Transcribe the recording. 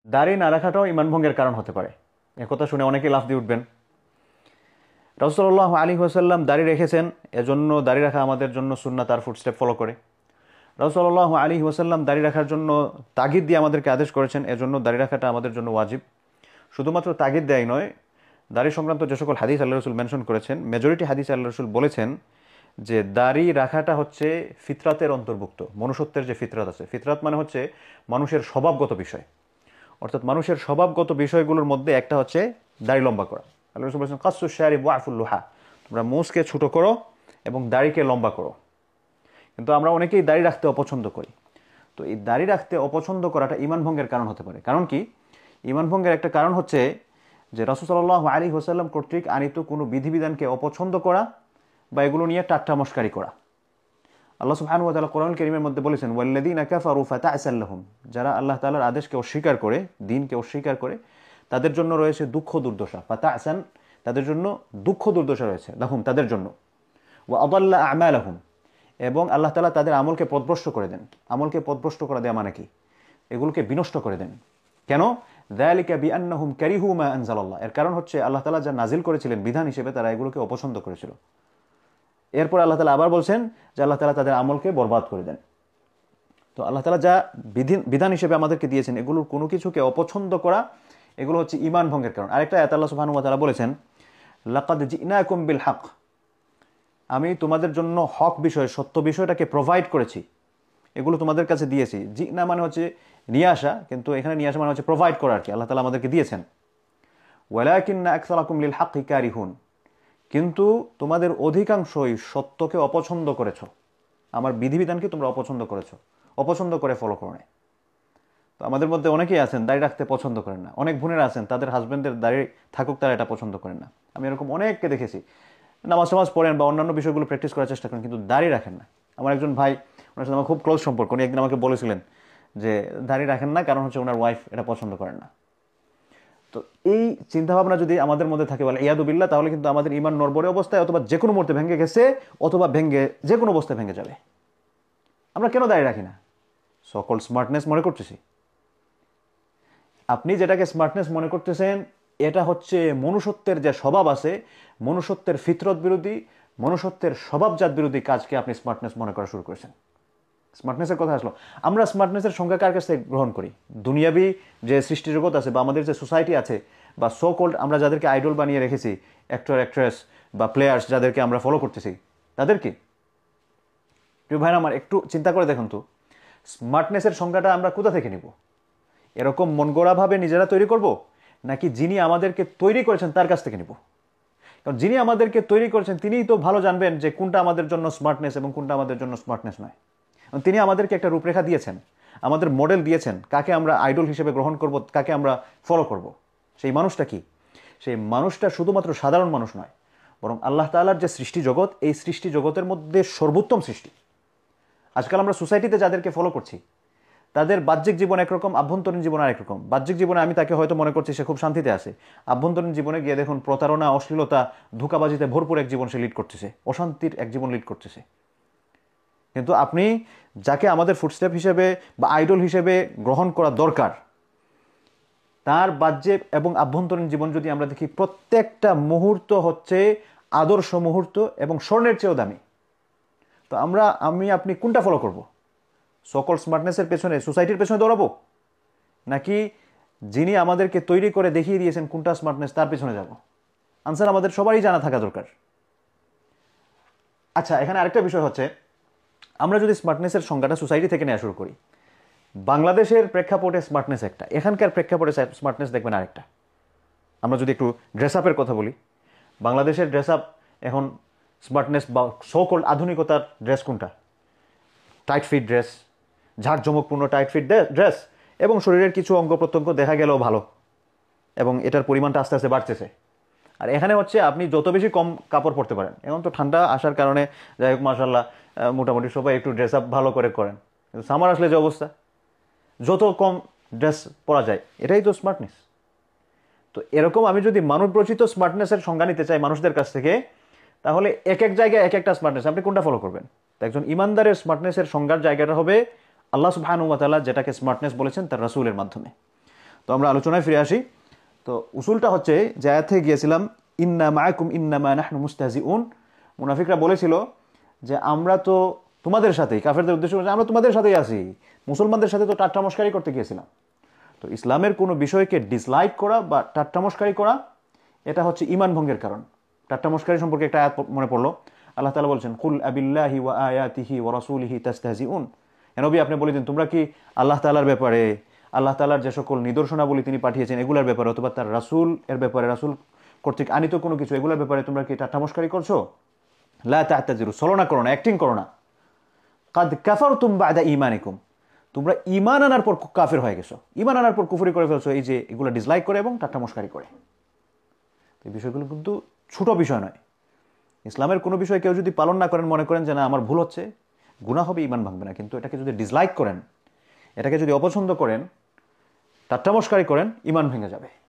দাড়ি না রাখাটাও ঈমান ভঙ্গের কারণ হতে পারে। একথা শুনে অনেকেই লাফ দিয়ে উঠবেন। রাসূল সাল্লাল্লাহু আলাইহি ওয়াসাল্লাম দাড়ি রেখেছেন, এজন্য দাড়ি রাখা আমাদের জন্য সুন্নাত, তার ফুটস্টেপ ফলো করে। রাসূল সাল্লাল্লাহু আলাইহি ওয়াসাল্লাম দাড়ি রাখার জন্য তাগিদ দিয়ে আমাদেরকে আদেশ করেছেন, এজন্য দাড়ি রাখাটা আমাদের জন্য ওয়াজিব। শুধুমাত্র তাগিদ দেয় নয়, দাড়ি সংক্রান্ত যে সকল হাদিস আল্লাহ রসুল মেনশন করেছেন, মেজরিটি হাদিস আল্লাহ রসুল বলেছেন যে দাড়ি রাখাটা হচ্ছে ফিতরাতের অন্তর্ভুক্ত। মনুষ্যত্বের যে ফিতরাত আছে, ফিতরাত মানে হচ্ছে মানুষের স্বভাবগত বিষয়, অর্থাৎ মানুষের স্বভাবগত বিষয়গুলোর মধ্যে একটা হচ্ছে দাড়ি লম্বা করা। আল্লাহ রসুল বলেছেন কাসসু শারিব ওয়াফুল লুহা, তোমরা মুছকে ছোটো করো এবং দাড়িকে লম্বা করো। কিন্তু আমরা অনেকেই দাড়ি রাখতে অপছন্দ করি। তো এই দাড়ি রাখতে অপছন্দ করাটা ঈমান ভঙ্গের কারণ হতে পারে। কারণ কি? ঈমান ভঙ্গের একটা কারণ হচ্ছে যে রাসূল সাল্লাল্লাহু আলাইহি ওয়াসাল্লাম কর্তৃক আনিত কোনো বিধিবিধানকে অপছন্দ করা বা এগুলো নিয়ে ঠাট্টা মশকারি করা। আল্লাহ সুবহানাহু ওয়া তাআলা কোরআনুল কারীমের মধ্যে বলেছেন ওয়াল্লাযীনা কাফারু ফাতা'সাল লাহুম, যারা আল্লাহ তাআলার আদেশকে অস্বীকার করে, দ্বীনকে অস্বীকার করে, তাদের জন্য রয়েছে দুঃখ দুর্দশা। ফাতা'সান, তাদের জন্য দুঃখ দুর্দশা রয়েছে, লাহুম, তাদের জন্য। ওয়া আদাল্লা আমালাহুম, এবং আল্লাহ তাআলা তাদের আমলকে পথভ্রষ্ট করে দেন। আমলকে পথভ্রষ্ট করে দেয়া মানে কি? এগুলোকে বিনষ্ট করে দেন। কেন? যালিকা বিআন্নাহুম কারিহু মা আনজালাল্লাহ, এর কারণ হচ্ছে আল্লাহ তাআলা যা নাজিল করেছিলেন বিধান হিসেবে, তারা এগুলোকে অপছন্দ করেছিল। এরপর আল্লাহ তাআলা আবার বলছেন যে আল্লাহ তাআলা তাদের আমলকে বরবাদ করে দেন। তো আল্লাহ তাআলা যা বিধান হিসেবে আমাদেরকে দিয়েছেন, এগুলোর কোনো কিছুকে অপছন্দ করা, এগুলো হচ্ছে ঈমান ভঙ্গের কারণ। আরেকটা আয়াত আল্লাহ সুবহানাহু ওয়া তাআলা বলেছেন লাকাদ জিনাকুম বিল হক, আমি তোমাদের জন্য হক বিষয়, সত্য বিষয়টাকে প্রোভাইড করেছি, এগুলো তোমাদের কাছে দিয়েছি। জিনা মানে হচ্ছে নিয়ে আসা, কিন্তু এখানে নিয়ে আসা মানে হচ্ছে প্রোভাইড করা আর কি, আল্লাহ তাআলা আমাদেরকে দিয়েছেন। ওয়ালাকিন্না আকসারাকুম লিল হক্কি কারিহুন, কিন্তু তোমাদের অধিকাংশই সত্যকে অপছন্দ করেছো, আমার বিধিবিধানকে তোমরা অপছন্দ করেছো, অপছন্দ করে ফলো করো না। তো আমাদের মধ্যে অনেকেই আছেন দাড়ি রাখতে পছন্দ করেন না। অনেক বোনেরা আছেন তাদের হাজব্যান্ডের দাড়ি থাকুক, তারা এটা পছন্দ করেন না। আমি এরকম অনেককে দেখেছি, নামাজ টামাজ পড়েন বা অন্যান্য বিষয়গুলো প্র্যাকটিস করার চেষ্টা করেন, কিন্তু দাড়ি রাখেন না। আমার একজন ভাই, ওনার সাথে আমার খুব ক্লোজ সম্পর্ক, উনি একদিন আমাকে বলেছিলেন যে দাড়ি রাখেন না, কারণ হচ্ছে ওনার ওয়াইফ এটা পছন্দ করেন না। তো এই চিন্তাভাবনা যদি আমাদের মধ্যে থাকে বলে ইয়াদু বিল্লাহ, তাহলে কিন্তু আমাদের ঈমান নড়বড়ে অবস্থায় অথবা যে কোনো মুহূর্তে ভেঙে গেছে, অথবা যে কোনো অবস্থায় ভেঙে যাবে। আমরা কেন দাড়ি রাখি না? সকল স্মার্টনেস মনে করতেছি। আপনি যেটাকে স্মার্টনেস মনে করতেছেন, এটা হচ্ছে মনুষ্যত্বের যে স্বভাব আছে, মনুষ্যত্বের ফিতরত বিরোধী, মনুষ্যত্বের স্বভাবজাত বিরোধী কাজকে আপনি স্মার্টনেস মনে করা শুরু করেছেন। স্মার্টনেসের কথা আসলো, আমরা স্মার্টনেসের সংজ্ঞা কার কাছে গ্রহণ করি? দুনিয়াবি যে সৃষ্টি জগৎ আছে বা আমাদের যে সোসাইটি আছে, বা সো কল্ড আমরা যাদেরকে আইডল বানিয়ে রেখেছি, অ্যাক্টর অ্যাক্ট্রেস বা প্লেয়ার্স যাদেরকে আমরা ফলো করতেছি, তাদেরকে। প্রিয় ভাইরা আমার, একটু চিন্তা করে দেখুন তো, স্মার্টনেসের সংজ্ঞাটা আমরা কোথা থেকে নিব? এরকম মনগড়াভাবে নিজেরা তৈরি করব, নাকি যিনি আমাদেরকে তৈরি করেছেন তার কাছ থেকে নিব? কারণ যিনি আমাদেরকে তৈরি করেছেন তিনিই তো ভালো জানবেন যে কোনটা আমাদের জন্য স্মার্টনেস এবং কোনটা আমাদের জন্য স্মার্টনেস নয়। তিনি আমাদেরকে একটা রূপরেখা দিয়েছেন, আমাদের মডেল দিয়েছেন, কাকে আমরা আইডল হিসেবে গ্রহণ করব, কাকে আমরা ফলো করব। সেই মানুষটা কি? সেই মানুষটা শুধুমাত্র সাধারণ মানুষ নয়, বরং আল্লাহ তাআলার যে সৃষ্টি জগৎ, এই সৃষ্টি জগতের মধ্যে সর্বোত্তম সৃষ্টি। আজকাল আমরা সোসাইটিতে যাদেরকে ফলো করছি, তাদের বাহ্যিক জীবন একরকম, আভ্যন্তরীণ জীবন আরেক রকম। বাহ্যিক জীবনে আমি তাকে হয়তো মনে করছি সে খুব শান্তিতে আছে, আভ্যন্তরীণ জীবনে গিয়ে দেখুন প্রতারণা, অশ্লীলতা, ধোঁকাবাজিতে ভরপুর এক জীবন সে লিড করতেছে, অশান্তির এক জীবন লিড করতেছে। কিন্তু আপনি যাকে আমাদের ফুটস্টেপ হিসেবে বা আইডল হিসেবে গ্রহণ করা দরকার, তার বাহ্যিক এবং আভ্যন্তরীণ জীবন যদি আমরা দেখি, প্রত্যেকটা মুহূর্ত হচ্ছে আদর্শ মুহূর্ত এবং স্বর্ণের চেয়েও দামি। তো আপনি কোনটা ফলো করব? সকল স্মার্টনেসের পেছনে, সোসাইটির পেছনে দৌড়াবো, নাকি যিনি আমাদেরকে তৈরি করে দেখিয়ে দিয়েছেন কোনটা স্মার্টনেস তার পেছনে যাব? আনসার আমাদের সবারই জানা থাকা দরকার। আচ্ছা, এখানে আরেকটা বিষয় হচ্ছে, আমরা যদি স্মার্টনেসের সংজ্ঞাটা সোসাইটি থেকে নেওয়া শুরু করি, বাংলাদেশের প্রেক্ষাপটে স্মার্টনেস একটা, এখানকার প্রেক্ষাপটে স্মার্টনেস দেখবেন আরেকটা। আমরা যদি একটু ড্রেস আপের কথা বলি, বাংলাদেশের ড্রেস আপ এখন স্মার্টনেস বা সো-কল্ড আধুনিকতার ড্রেস কোনটা? টাইট ফিট ড্রেস, ঝাঁকজমকপূর্ণ টাইট ফিট ড্রেস, এবং শরীরের কিছু অঙ্গ প্রত্যঙ্গ দেখা গেলেও ভালো, এবং এটার পরিমাণটা আস্তে আস্তে বাড়তেছে। আর এখানে হচ্ছে আপনি যত বেশি কম কাপড় পরতে পারেন, এখন তো ঠান্ডা আসার কারণে যাই হোক মাশাআল্লাহ মোটামুটি সবাই একটু ড্রেস আপ ভালো করে করেন, কিন্তু সামার আসলে যে অবস্থা, যত কম ড্রেস পরা যায়, এটাই তো স্মার্টনেস। তো এরকম আমি যদি মানবরচিত স্মার্টনেসের সংজ্ঞা নিতে চাই মানুষদের কাছ থেকে, তাহলে এক এক জায়গায় এক একটা স্মার্টনেস, আপনি কোনটা ফলো করবেন? তো একজন ইমানদারের স্মার্টনেসের সংজ্ঞার জায়গাটা হবে আল্লাহ সুবহানাহু ওয়া তাআলা যেটাকে স্মার্টনেস বলেছেন তার রাসূলের মাধ্যমে। তো আমরা আলোচনায় ফিরে আসি। তো উসুলটা হচ্ছে যে আয়াত থেকে গিয়েছিলাম, ইন্না মাআকুম ইন্নামা নাহনু মুস্তাহজিউন। মুনাফিকরা বলেছিল যে আমরা তো তোমাদের সাথেই, কাফেরদের উদ্দেশ্য করে আমরা তোমাদের সাথেই আছি, মুসলমানদের সাথে তো ঠাট্টা মশকারি করতে গিয়েছিলাম। তো ইসলামের কোনো বিষয়কে ডিসলাইক করা বা ঠাট্টা মশকারি করা, এটা হচ্ছে ঈমান ভঙ্গের কারণ। ঠাট্টা মশকারি সম্পর্কে একটা আয়াত মনে পড়লো, আল্লাহ তাআলা বলছেন, কুল আবিল্লাহি ওয়া আয়াতিহি ওয়া রাসূলিহি তাস্তাহজিউন। নবী আপনি বলে দিন, তোমরা কি আল্লাহ তাআলার ব্যাপারে, আল্লাহ তাআলার যে সকল নিদর্শনাবলী তিনি পাঠিয়েছেন এগুলোর ব্যাপারে, অথবা তার রাসূল এর ব্যাপারে, রাসূল কর্তৃক আনিত কোনো কিছু এগুলোর ব্যাপারে তোমরা কি ঠাট্টা মশকারি করছো? লা তা'তাযিরু, ছলনা করো না, অ্যাক্টিং করো না। কাদ কাফারতুম বা'দা ঈমানিকুম, তোমরা ঈমান আনার পর কাফের হয়ে গেছো, ঈমান আনার পর কুফরি করে ফেলছো, এই যে এগুলো ডিসলাইক করে এবং ঠাট্টা মশকারি করে। এই বিষয়গুলো কিন্তু ছোট বিষয় নয়। ইসলামের কোনো বিষয় কেউ যদি পালন না করেন, মনে করেন যে না আমার ভুল হচ্ছে, গুনাহ হবে, ঈমান ভাঙবে না। কিন্তু এটাকে যদি ডিসলাইক করেন, এটাকে যদি অপছন্দ করেন, ঠাট্টা মশকারি করেন, ঈমান ভেঙে যাবে।